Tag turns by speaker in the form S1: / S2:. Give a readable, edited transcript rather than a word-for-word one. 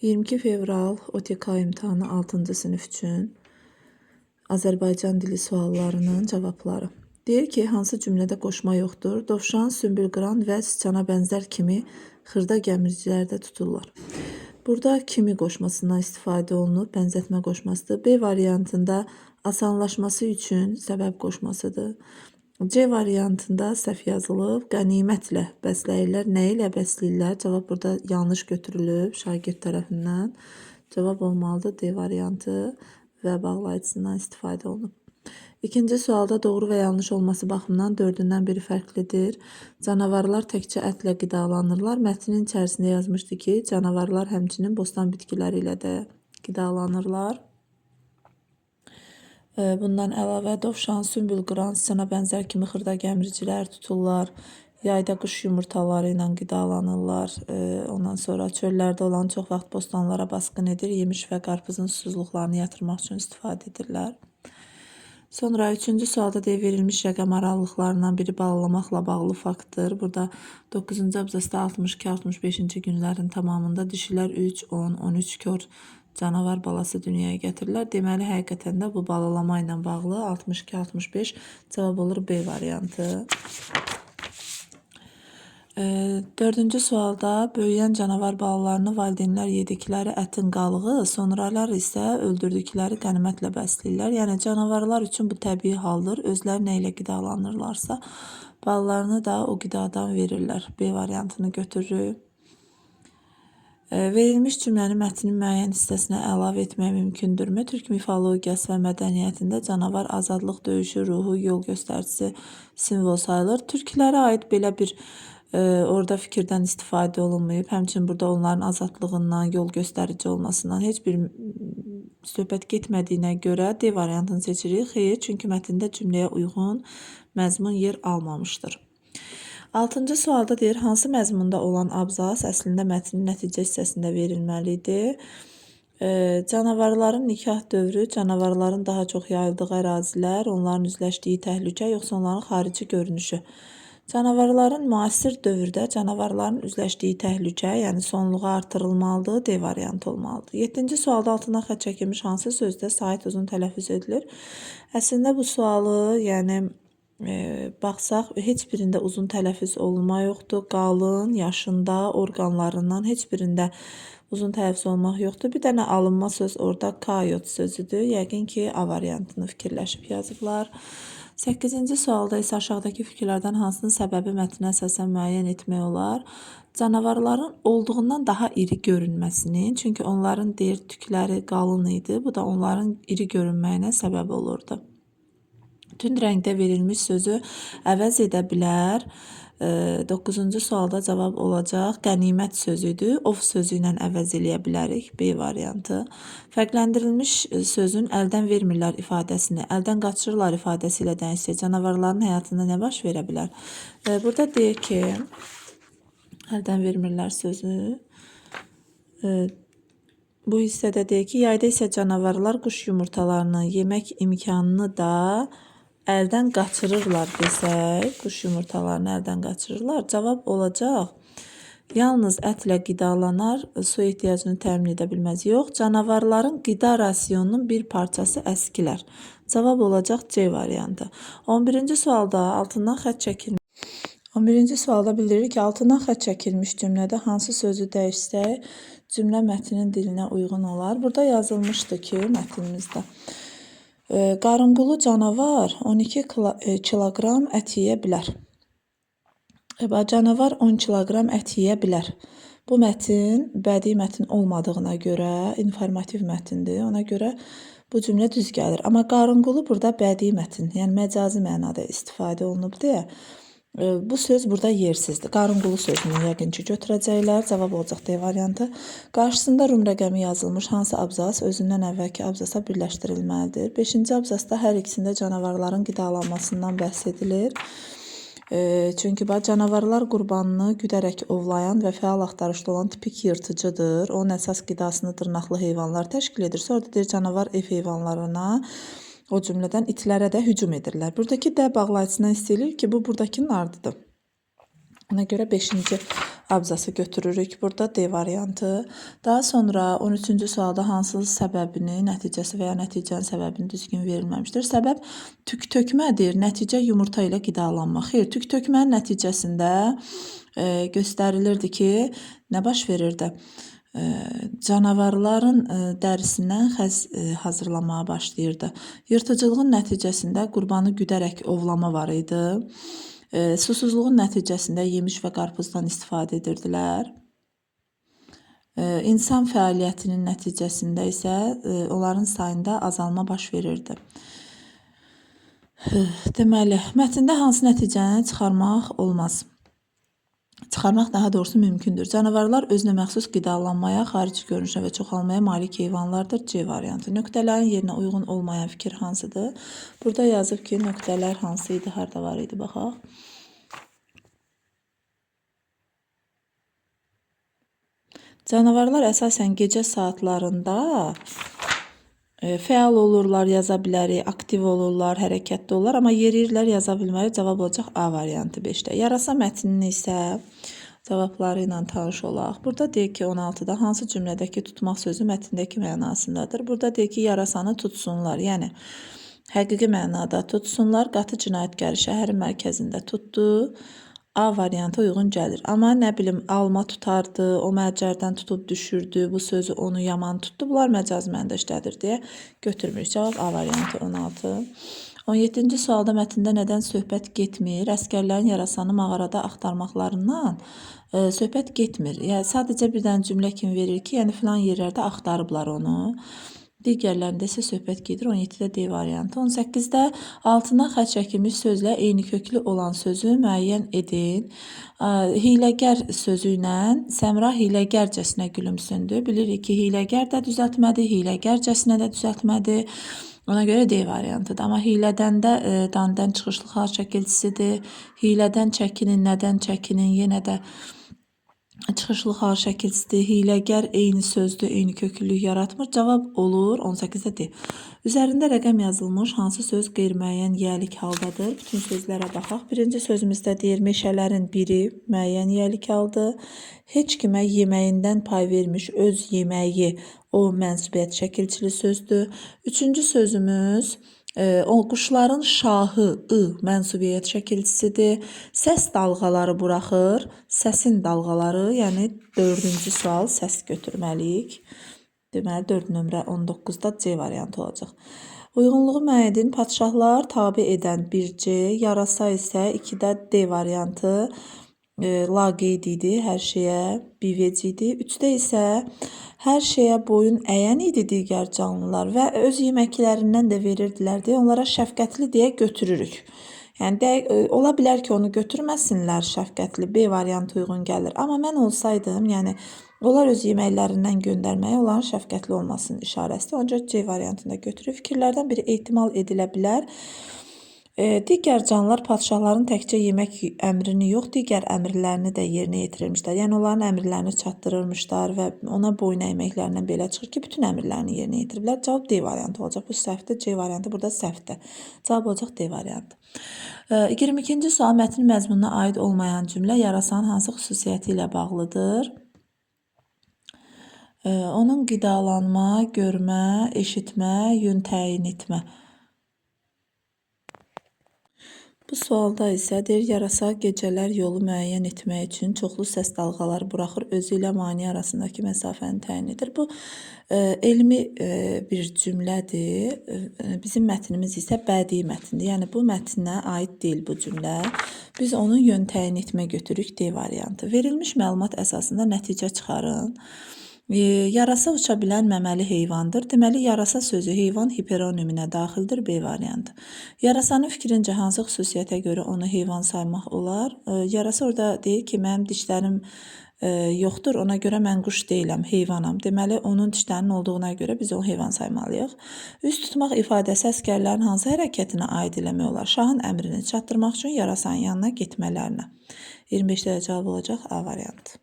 S1: 22 fevral OTK imtahanı 6-cı sinif üçün Azərbaycan dili suallarının cavabları. Deyir ki, hansı cümlədə qoşma yoxdur? Dovşan, sümbülqıran və siçana bənzər kimi xırda gəmiricilərdə tuturlar. Burada kimi qoşmasından istifadə olunub, bənzətmə qoşmasıdır. B variantında asanlaşması üçün səbəb qoşmasıdır. C variantında səhv yazılıb, qənimətlə bəsləyirlər. Nə ilə bəsləyirlər? Cavab burada yanlış götürülüb şagird tərəfindən. Cavab olmalıdır D variantı və bağlayıcısından istifadə olunub. İkinci sualda doğru və yanlış olması baxımından dördündən biri fərqlidir. Canavarlar təkcə ətlə qidalanırlar. Mətnin içərisində yazmışdı ki, canavarlar həmçinin bostan bitkiləri ilə də qidalanırlar. Bundan əlavə dovşan, sümbülqıran, siçana bənzər kimi xırda gəmiricilər tuturlar. Yayda quş yumurtaları ilə qidalanırlar. Ondan sonra çöllərdə olan çox vaxt bostanlara basqın edir. Yemiş və qarpızın susuzluqlarını yatırmaq üçün istifadə edirlər. Sonra üçüncü sualda deyir, verilmiş rəqəm aralıqlarından biri bağlamaqla bağlı faktdır. Burada 9-cu abzasda 62-65-ci günlərin tamamında dişilər 3, 10, 13 kör canavar balası dünyaya gətirirlər. Deməli, həqiqətən də bu balalama ilə bağlı 62-65 cavab olur B variantı. Dördüncü sualda böyüyən canavar balalarını valideynlər yedikləri ətin qalığı, sonralar isə öldürdükləri qənimətlə bəsləyirlər. Yəni canavarlar üçün bu təbii haldır. Özləri nə ilə qidalanırlarsa, balalarını da o qidadan verirlər. B variantını götürürük. Verilmiş cümləni mətnin müəyyən hissəsinə əlavə etmək mümkündürmü? Türk mifologiyası və mədəniyyətində canavar azadlıq döyüşü ruhu, yol göstəricisi simvol sayılır. Türklərə aid belə bir orada fikirdən istifadə olunmayıb. Həmçinin burada onların azadlığından, yol göstərici olmasından heç bir söhbət getmədiyinə görə D variantını seçirik. Xeyr, çünki mətndə cümləyə uyğun məzmun yer almamışdır. 6-cı sualda deyir, hansı məzmunda olan abzas əslində mətnin nəticə hissəsində verilməlidir? Canavarların nikah dövrü, canavarların daha çox yayıldığı ərazilər, onların üzləşdiyi təhlükə, yoxsa onların xarici görünüşü? Canavarların müasir dövrdə canavarların üzləşdiyi təhlükə, yəni sonluğa artırılmalıdır, D variantı olmalıdır. 7-ci sualda altından xətt çəkilmiş hansı sözdə sait uzun tələffüz edilir? Əslində bu sualı, yəni baxsaq, heç birində uzun tələffüz olunma yoxdur. Qalın, yaşında, orqanlarından heç birində uzun tələffüz olmaq yoxdur. Bir dənə alınma söz orada kayot sözüdür. Yəqin ki, A variantını fikirləşib yazıblar. 8-ci sualda isə aşağıdakı fikirlərdən hansının səbəbi mətnə əsasən müəyyən etmək olar? Canavarların olduğundan daha iri görünməsinin, çünki onların deyir tükləri qalın idi. Bu da onların iri görünməyinə səbəb olurdu. Tünd rəngdə verilmiş sözü əvəz edə bilər. 9-cu sualda cavab olacaq qənimət sözüdür. Of sözü ilə əvəz eləyə bilərik. B variantı. Fərqləndirilmiş sözün əldən vermirlər ifadəsini, əldən qaçırırlar ifadəsi ilə dəyişsək, canavarların həyatında nə baş verə bilər? Burada deyir ki, əldən vermirlər sözü. Bu hissədə deyir ki, yayda isə canavarlar quş yumurtalarını yemək imkanını da əldən qaçırırlar desək, quş yumurtalarını əldən qaçırırlar. Cavab olacaq, yalnız ətlə qidalanar, su ehtiyacını təmin edə bilməz. Yox, canavarların qida rasionunun bir parçası əskilər. Cavab olacaq C variantı. 11-ci sualda altından xətt çəkilmiş. 11-ci sualda bildirir ki, altından xətt çəkilmiş cümlədə hansı sözü dəyişsək, cümlə mətnin dilinə uyğun olar. Burada yazılmışdı ki, mətnimizdə qarınqulu canavar 12 kiloqram ət yeyə bilər. Canavar 10 kiloqram ət yeyə bilər. Bu mətin bədii mətin olmadığına görə informativ mətindir. Ona görə bu cümlə düz gəlir. Amma qarınqulu burada bədii mətin, yəni məcazi mənada istifadə olunub deyə bu söz burada yersizdir. Qarınqulu sözünü yəqin ki, götürəcəklər. Cavab olacaq D variantı. Qarşısında rum rəqəmi yazılmış hansı abzas özündən əvvəlki abzasa birləşdirilməlidir? 5-ci abzasda hər ikisində canavarların qidalanmasından bəhs edilir. Çünki canavarlar qurbanını güdərək ovlayan və fəal axtarışda olan tipik yırtıcıdır. Onun əsas qidasını dırnaqlı heyvanlar təşkil edir. Sonra deyir, canavar ev heyvanlarına, o cümlədən itlərə də hücum edirlər. Buradakı D bağlayıcısından istəyilir ki, bu buradakının ardıdır. Ona görə 5-ci abzası götürürük burada D variantı. Daha sonra 13-cü sualda hansı səbəbini, nəticəsi və ya nəticənin səbəbini düzgün verilməmişdir. Səbəb tük tökmədir, nəticə yumurta ilə qidalanma. Xeyr, tük tökmənin nəticəsində göstərilirdi ki, nə baş verirdi? Canavarların dərisindən xəz hazırlamaya başlayırdı. Yırtıcılığın nəticəsində qurbanı güdərək ovlama var idi. Susuzluğun nəticəsində yemiş və qarpızdan istifadə edirdilər. İnsan fəaliyyətinin nəticəsində isə onların sayında azalma baş verirdi. Deməli, mətndə hansı nəticəni çıxarmaq olmaz? Çıxarmaq daha doğrusu mümkündür. Canavarlar özünə məxsus qidalanmaya, xarici görünüşə və çoxalmaya malik heyvanlardır. C variantı. Nöqtələrin yerinə uyğun olmayan fikir hansıdır? Burada yazıb ki, nöqtələr hansı idi, harda var idi, baxaq. Canavarlar əsasən gecə saatlarında fəal olurlar, yaza bilərik, aktiv olurlar, hərəkətdə olurlar, amma yeriyirlər, yaza bilmərik. Cavab olacaq A variantı 5-də. Yarasa mətnini isə cavabları ilə tanış olaq. Burada deyir ki, 16-da hansı cümlədəki tutmaq sözü mətndəki mənasındadır? Burada deyir ki, yarasanı tutsunlar, yəni həqiqi mənada tutsunlar, qatı cinayətkarı şəhərin mərkəzində tutdu. A variantı uyğun gəlir. Amma nə bilim, alma tutardı, o mərcərdən tutub düşürdü, bu sözü onu yaman tutdu. Bunlar məcaz məndə işlədir deyə götürmürük. Cavab A variantı 16. 17-ci sualda mətndə nədən söhbət getmir? Əskərlərin yarasanı mağarada axtarmaqlarından söhbət getmir. Yəni sadəcə bir dənə cümlə kimi verir ki, yəni filan yerlərdə axtarıblar onu. Digərlərində isə söhbət gedir. 17-də D variantı. 18-də altına xətt çəkilmiş sözlə eyni köklü olan sözü müəyyən edin. Hiləgər sözü ilə Səmra hiləgərcəsinə gülümsündü. Bilirik ki, hiləgər də düzəltmədi, hiləgərcəsinə də düzəltmədi. Ona görə D variantıdır. Amma hilədən də dandən çıxışlı xal şəkilçisidir. Hilədən çəkinin, nədən çəkinin, yenə də çıxışlı xal şəkilçisidir. Hiləgər eyni sözdür, eyni köklülük yaratmır. Cavab olur 18-də D. Üzərində rəqəm yazılmış hansı söz qeyri-müəyyən yiyəlik haldadır? Bütün sözlərə baxaq. Birinci sözümüzdə deyir, meşələrin biri müəyyən yiyəlik haldı. Heç kimə yeməyindən pay vermiş, öz yeməyi o mənsubiyyət şəkilçili sözdür. Üçüncü sözümüz o quşların şahı mənsubiyyət şəkilçisidir. Səs dalğaları buraxır. Səsin dalğaları, yəni 4-cü sual səs götürməliyik. Deməli 4 nömrə 19-da C variantı olacaq. Uyğunluğu müəyyən edin. Padşahlar tabe edən 1C, yarasa isə 2-də D variantı. Laqeyd idi, hər şeyə bivec idi. 3-də isə hər şeyə boyun əyən idi digər canlılar və öz yeməklərindən də verirdilər deyə onlara şəfqətli deyə götürürük. Yəni ola bilər ki, onu götürməsinlər şəfqətli, B variantı uyğun gəlir. Amma mən olsaydım, yəni onlar öz yeməklərindən göndərməyə onların şəfqətli olmasının işarəsidir. Ancaq C variantında götürür. Fikirlərdən biri ehtimal edilə bilər. Digər canlılar padşahların təkcə yemək əmrini yox, digər əmrlərini də yerinə yetirirmişlər. Yəni onların əmrlərini çatdırırmışlar və ona boyun əyməklərindən belə çıxır ki, bütün əmrlərini yerinə yetiriblər. Cavab D variantı olacaq. Bu səhvdir. C variantı burada səhvdir. Cavab olacaq D variantı. 22-ci sual mətnin məzmununa aid olmayan cümlə yarasanın hansı xüsusiyyəti ilə bağlıdır? Onun qidalanma, görmə, eşitmə, yön təyin etmə. Bu sualda isə deyir, yarasa gecələr yolu müəyyən etmək üçün çoxlu səs dalğaları buraxır, özü ilə maneə arasındakı məsafəni təyin edir. Bu elmi bir cümlədir. Bizim mətnimiz isə bədii mətndir. Yəni bu mətnə aid deyil bu cümlə. Biz onun yön təyin etmə götürürük D variantı. Verilmiş məlumat əsasında nəticə çıxarın. Yarasa uça bilən məməli heyvandır. Deməli, yarasa sözü heyvan hiperoniminə daxildir. B variantı. Yarasanın fikrincə hansı xüsusiyyətə görə onu heyvan saymaq olar? Yarasa orada deyir ki, mənim dişlərim yoxdur, ona görə mən quş deyiləm, heyvanam. Deməli, onun dişlərinin olduğuna görə biz onu heyvan saymalıyıq. Üz tutmaq ifadəsi əskərlərin hansı hərəkətinə aid eləmək olar? Şahın əmrini çatdırmaq üçün yarasanın yanına getmələrinə. 25-də cavab olacaq A variantı.